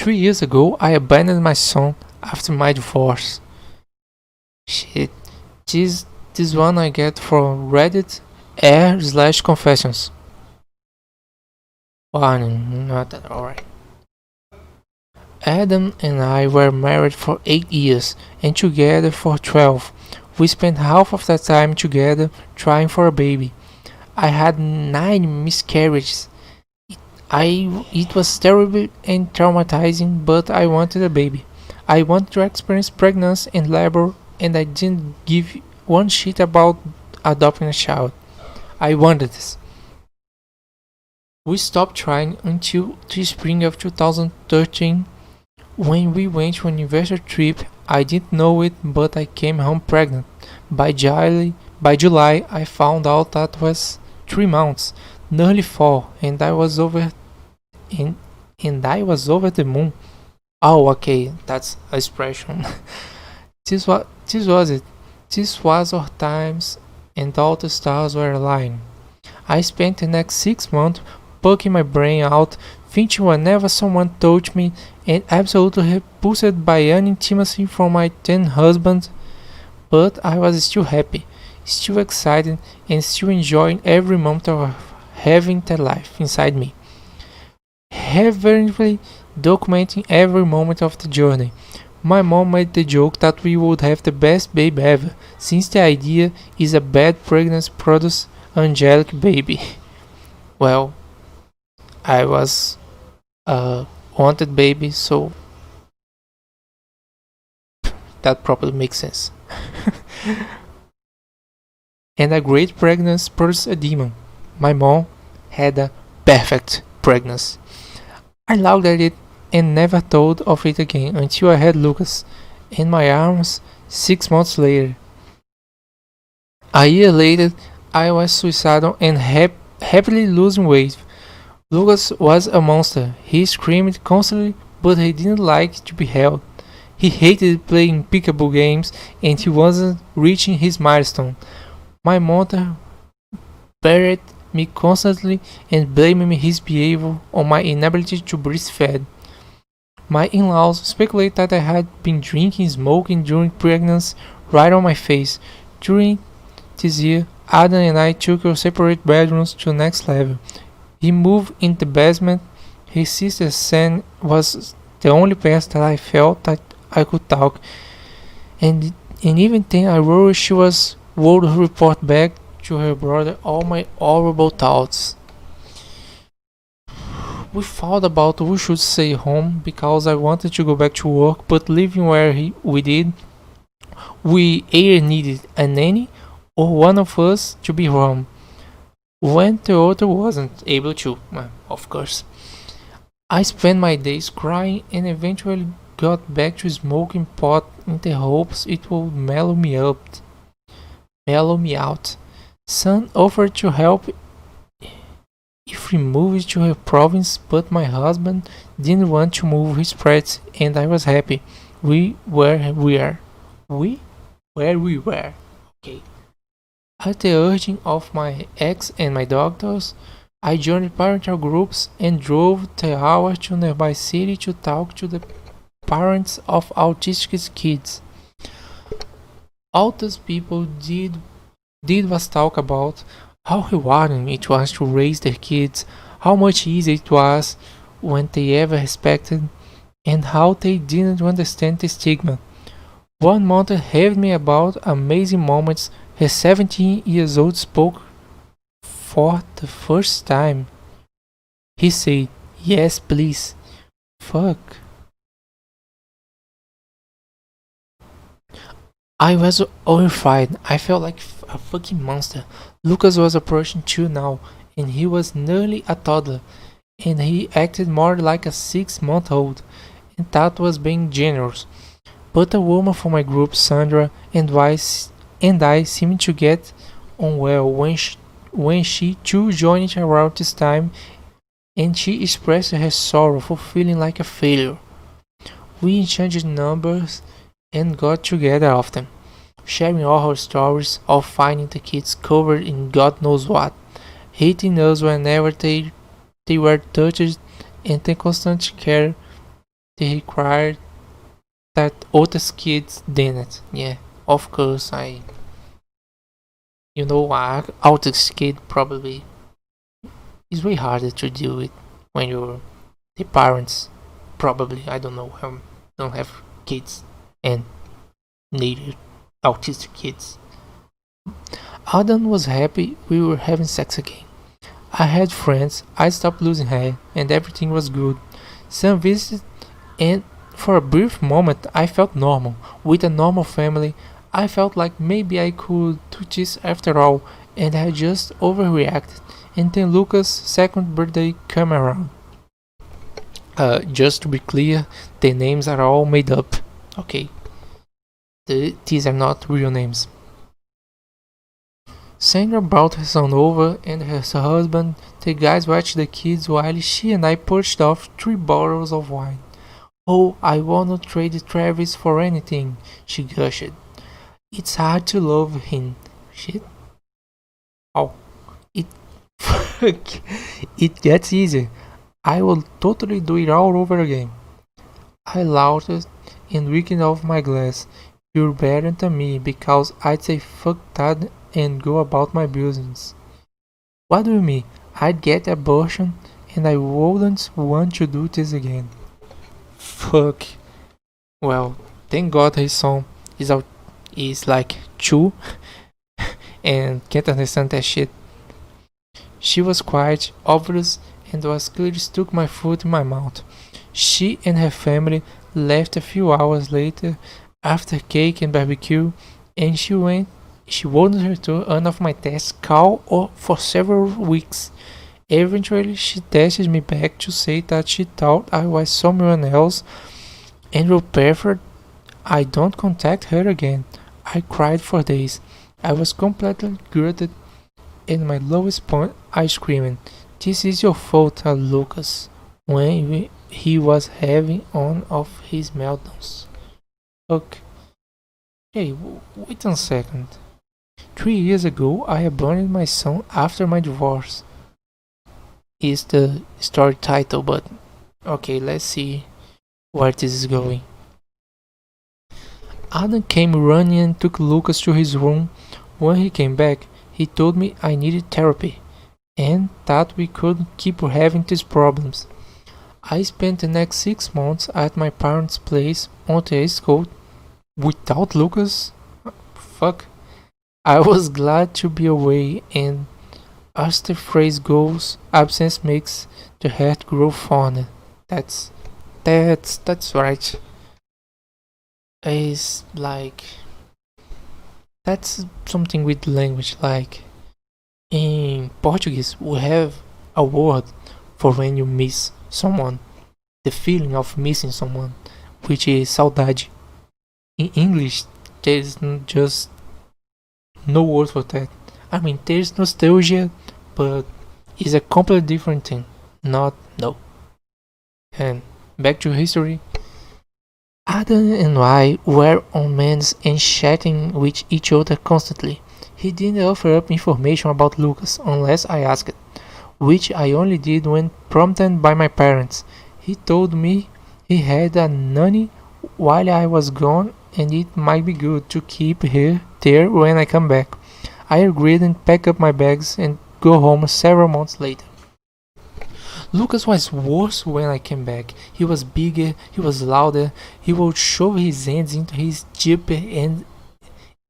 3 years ago, I abandoned my son after my divorce. Shit, this this one I get from Reddit r/confessions. Warning, not that alright. Adam and I were married for 8 years and together for 12. We spent half of that time together trying for a baby. I had 9 miscarriages. It was terrible and traumatizing, but I wanted a baby. I wanted to experience pregnancy and labor, and I didn't give one shit about adopting a child. I wanted this. We stopped trying until the spring of 2013 when we went to an anniversary trip. I didn't know it, but I came home pregnant. By July, I found out that was 3 months, nearly 4, and, and I was over the moon. Oh, okay, that's a expression. This was it. This was our times, and all the stars were aligned. I spent the next 6 months poking my brain out, thinking whenever someone touched me, and absolutely repulsed by any intimacy from my then husband. But I was still happy, still excited, and still enjoying every moment of having that life inside me. Reverently documenting every moment of the journey. My mom made the joke that we would have the best baby ever, since the idea is a bad pregnancy produces angelic baby. Well, I was a wanted baby, so that probably makes sense. And a great pregnancy produces a demon. My mom had a perfect pregnancy. I looked at it and never thought of it again until I had Lucas in my arms 6 months later. A year later, I was suicidal and happily losing weight. Lucas was a monster. He screamed constantly, but he didn't like to be held. He hated playing peekaboo games and he wasn't reaching his milestone. My mother berated me constantly and blaming his behavior on my inability to breastfeed. My in-laws speculate that I had been drinking, smoking during pregnancy right on my face. During this year, Adam and I took our separate bedrooms to the next level. He moved in the basement. His sister Sam was the only person that I felt that I could talk, and even then I worried she would report back to her brother all my horrible thoughts. We thought about we should stay home because I wanted to go back to work, but living where we did, we either needed a nanny or one of us to be home when the other wasn't able to, well, of course. I spent my days crying and eventually got back to smoking pot in the hopes it would mellow me out. Son offered to help if we moved to her province, but my husband didn't want to move his practice, and I was happy. We were we are. We where we were. Okay. At the urging of my ex and my doctors, I joined parental groups and drove the hour to nearby city to talk to the parents of autistic kids. All those people did was talk about how rewarding it was to raise their kids, how much easier it was when they ever respected, and how they didn't understand the stigma. One mother raved me about amazing moments her 17 years old spoke for the first time. He said, "Yes, please." Fuck. I was horrified. I felt like a fucking monster. Lucas was approaching 2 now, and he was nearly a toddler, and he acted more like a 6-month old, and that was being generous. But a woman from my group, Sandra, and I seemed to get on well when she too joined around this time, and she expressed her sorrow for feeling like a failure. We exchanged numbers and got together often, sharing all our stories of finding the kids covered in God knows what, hating us whenever they were touched, and the constant care They required that Autistic kids didn't. Yeah, of course, autistic kid probably is way harder to deal with when you're the parents. Probably, I don't know, don't have kids and needed autistic kids. Adam was happy we were having sex again. I had friends, I stopped losing hair, and everything was good. Some visits, and for a brief moment I felt normal. With a normal family, I felt like maybe I could do this after all, and I just overreacted. And then Lucas' second birthday came around. Just to be clear, the names are all made up. Okay, these are not real names. Sandra brought her son over and her husband. The guys watched the kids while she and I pushed off 3 bottles of wine. Oh, I won't trade Travis for anything, she gushed. It's hard to love him. Shit. Oh, it it gets easier. I will totally do it all over again. I laughed and weakened off my glass. You're better than me because I'd say fuck that and go about my business. What do you mean? I'd get abortion and I wouldn't want to do this again. Fuck. Well, thank God his son is out is like 2 and can't understand that shit. She was quiet, obvious, and was clearly stuck my foot in my mouth. She and her family left a few hours later after cake and barbecue, and she wouldn't return of my test call for several weeks. Eventually she texted me back to say that she thought I was someone else and would prefer I don't contact her again. I cried for days. I was completely gutted. At my lowest point, I screamed, "This is your fault, Lucas," when he was having one of his meltdowns. Okay. Hey, wait a second. 3 years ago, I abandoned my son after my divorce. Is the story title, but okay, let's see where this is going. Adam came running and took Lucas to his room. When he came back, he told me I needed therapy and that we couldn't keep having these problems. I spent the next 6 months at my parents' place on the East Coast without Lucas. Fuck. I was glad to be away, and as the phrase goes, absence makes the heart grow fonder. That's right. It's like that's something with language. Like in Portuguese, we have a word for when you miss someone, the feeling of missing someone, which is saudade. In English, there's just no word for that. I mean, there's nostalgia, but it's a completely different thing. Not no. And back to history. Adam and I were on meds and chatting with each other constantly. He didn't offer up information about Lucas unless I asked, which I only did when prompted by my parents. He told me he had a nanny while I was gone and it might be good to keep her there when I come back. I agreed and packed up my bags and go home several months later. Lucas was worse when I came back. He was bigger, he was louder, he would shove his hands into his jeep and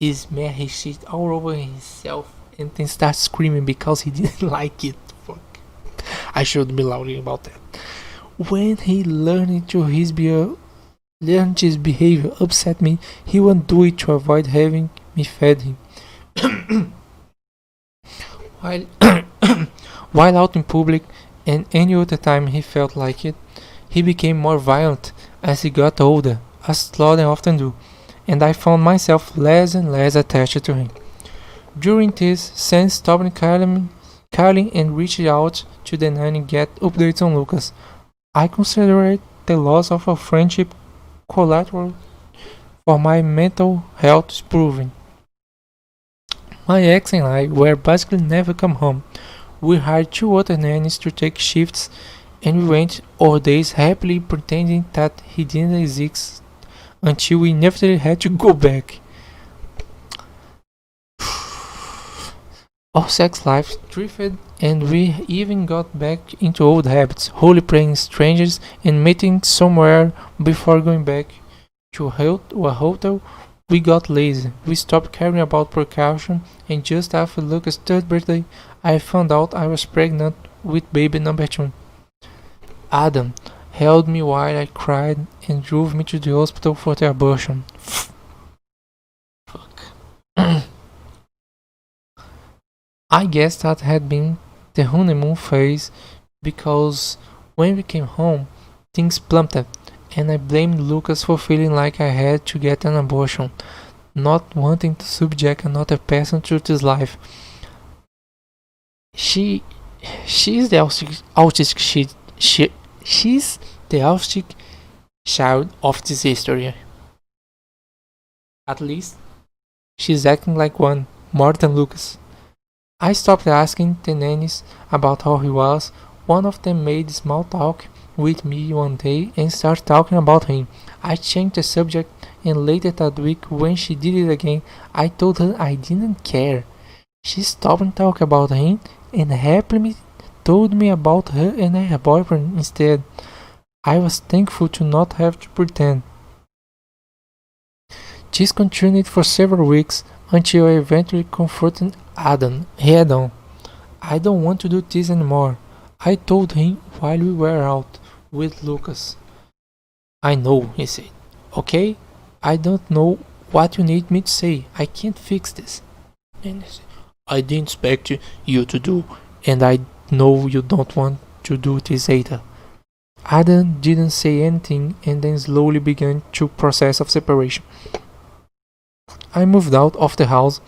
smear his shit all over himself and then start screaming because he didn't like it. Fuck. I should be louder about that. When he learned his behavior upset me, he would do it to avoid having me fed him. while, while out in public, and any other time he felt like it, he became more violent as he got older, as children often do, and I found myself less and less attached to him. During this, Sam stopped calling and reached out to the nanny to get updates on Lucas. I considered the loss of a friendship collateral for my mental health improving. My ex and I were basically never come home. We hired 2 other nannies to take shifts and we went our days happily pretending that he didn't exist until we inevitably had to go back. Our sex life thrived, and we even got back into old habits, holy praying strangers and meeting somewhere before going back to a hotel. We got lazy, we stopped caring about precaution, and just after Lucas' third birthday, I found out I was pregnant with baby number 2. Adam held me while I cried and drove me to the hospital for the abortion. Fuck. I guess that had been the honeymoon phase because when we came home, things plummeted, and I blamed Lucas for feeling like I had to get an abortion, not wanting to subject another person to this life. She, she's the she's the autistic child of this history. At least she's acting like one, more than Lucas. I stopped asking the nannies about how he was. One of them made small talk with me one day and started talking about him. I changed the subject, and later that week, when she did it again, I told her I didn't care. She stopped talking about him and happily told me about her and her boyfriend instead. I was thankful to not have to pretend. This continued for several weeks until I eventually confronted Adam head on. I don't want to do this anymore, I told him while we were out with Lucas. I know, he said. Okay, I don't know what you need me to say. I can't fix this. And he said, I didn't expect you to do, and I know you don't want to do this either. Adam didn't say anything and then slowly began to process of separation. I moved out of the house,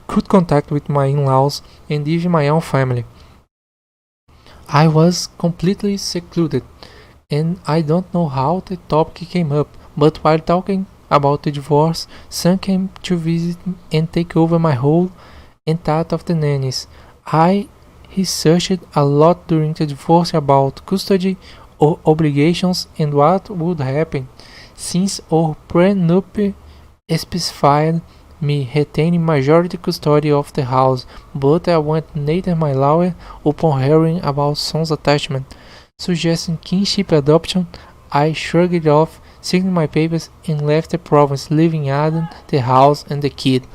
cut contact with my in-laws and even my own family. I was completely secluded, and I don't know how the topic came up, but while talking about the divorce, some came to visit and take over my role and that of the nannies. I researched a lot during the divorce about custody or obligations and what would happen, since our prenup specified me retaining majority custody of the house, but I went neither my lawyer upon hearing about son's attachment, suggesting kinship adoption. I shrugged it off, signed my papers, and left the province, leaving Adam, the house, and the kid.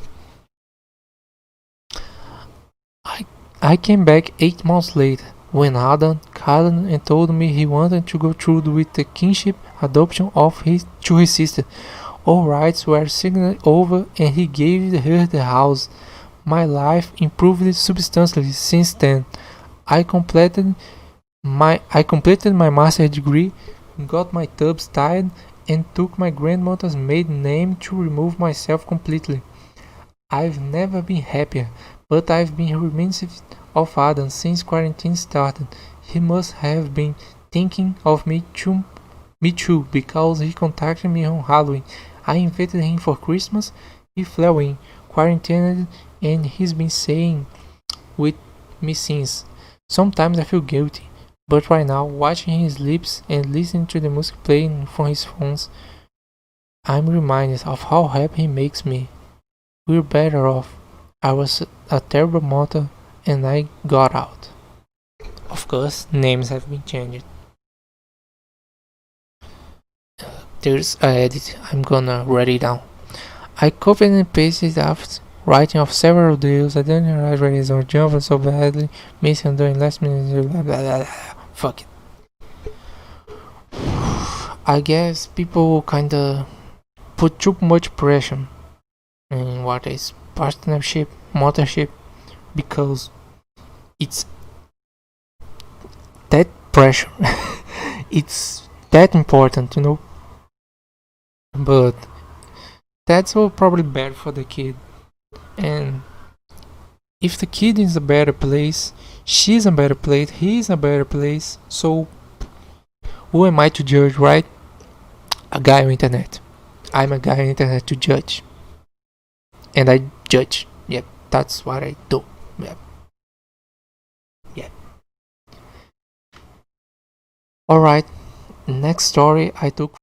I came back 8 months later, when Adam called and told me he wanted to go through with the kinship adoption of his sister. All rights were signed over and he gave her the house. My life improved substantially since then. I completed my master's degree, got my tubs tied, and took my grandmother's maiden name to remove myself completely. I've never been happier, but I've been reminiscent of Adam since quarantine started. He must have been thinking of me too, because he contacted me on Halloween. I invited him for Christmas. He flew in, quarantined, and he's been staying with me since. Sometimes I feel guilty, but right now, watching his lips and listening to the music playing from his phones, I'm reminded of how happy he makes me. We're better off. I was a terrible mother, and I got out. Of course, names have been changed. There's a edit, I'm gonna write it down. I copied and pasted after writing of several deals. I didn't realize or jump so badly, missing during last minute. Blah, blah, blah, blah. Fuck it. I guess people kinda put too much pressure in what is partnership, mothership, because it's that pressure. It's that important. But that's all probably bad for the kid. And if the kid is a better place, she's a better place, he's a better place. So who am I to judge, right? A guy on internet. I'm a guy on internet to judge. And I judge. Yep, that's what I do. Yep. Yep. Alright, next story I took